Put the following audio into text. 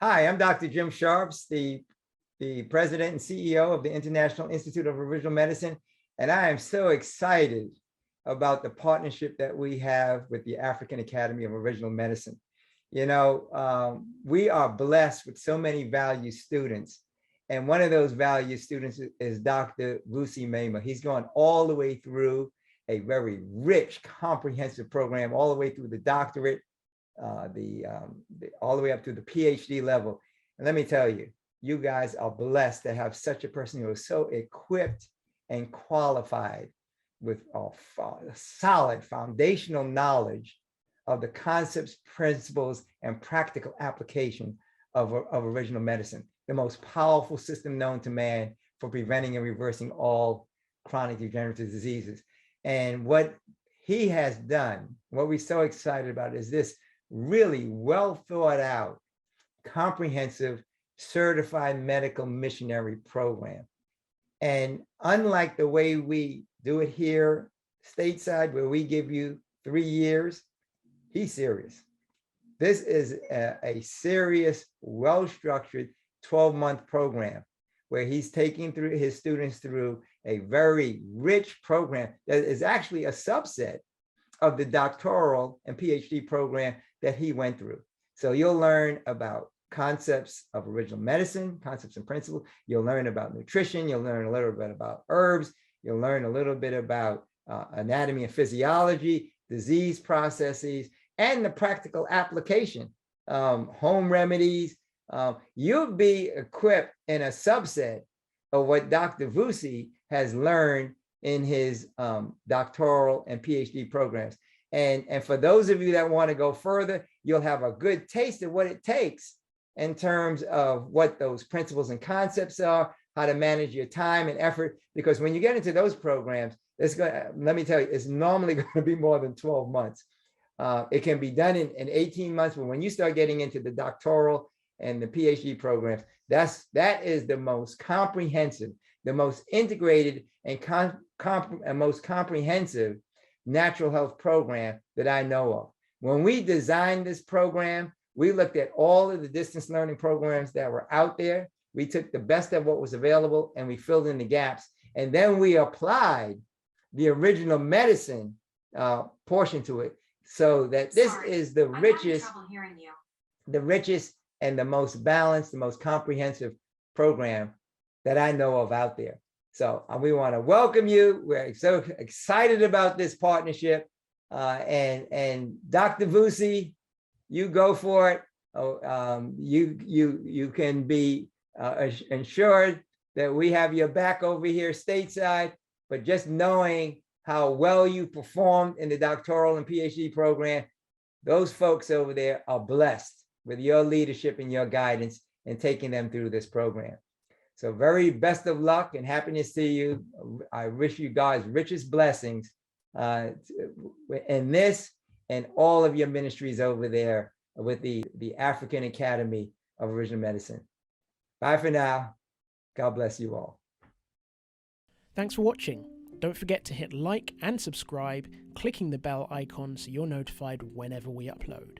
Hi, I'm Dr. Jim Sharps, the president and CEO of the International Institute of Original Medicine, and I am so excited about the partnership that we have with the African Academy of Original Medicine. We are blessed with so many valued students, and one of those valued students is Dr. Vusi Mema. He's gone all the way through a very rich, comprehensive program, all the way through the doctorate, all the way up to the PhD level. And let me tell you, you guys are blessed to have such a person who is so equipped and qualified with a solid foundational knowledge of the concepts, principles, and practical application of original medicine, the most powerful system known to man for preventing and reversing all chronic degenerative diseases. And what he has done, what we're so excited about, is this really well thought out, comprehensive, certified medical missionary program. And unlike the way we do it here stateside, where we give you 3 years, he's serious. This is a serious, well-structured 12-month program where he's taking his students through a very rich program that is actually a subset of the doctoral and PhD program that he went through. So you'll learn about concepts of original medicine, concepts and principles. You'll learn about nutrition. You'll learn a little bit about herbs. You'll learn a little bit about anatomy and physiology, disease processes, and the practical application, home remedies. You'll be equipped in a subset of what Dr. Vusi has learned in his doctoral and PhD programs. And for those of you that want to go further, you'll have a good taste of what it takes in terms of what those principles and concepts are, how to manage your time and effort. Because when you get into those programs, let me tell you, it's normally going to be more than 12 months. It can be done in 18 months, but when you start getting into the doctoral and the PhD programs, that is the most comprehensive, the most integrated and most comprehensive natural health program that I know of. When we designed this program, we looked at all of the distance learning programs that were out there. We took the best of what was available and we filled in the gaps. And then we applied the original medicine portion to it, so that this is the richest, and the most balanced, the most comprehensive program that I know of out there. So we want to welcome you. We're so excited about this partnership. And Dr. Vusi, you go for it. You can be ensured that we have your back over here stateside, but just knowing how well you performed in the doctoral and PhD program, those folks over there are blessed with your leadership and your guidance in taking them through this program. So very best of luck and happiness to you. I wish you guys richest blessings in this and all of your ministries over there with the African Academy of Original Medicine. Bye for now. God bless you all. Thanks for watching. Don't forget to hit like and subscribe, clicking the bell icon so you're notified whenever we upload.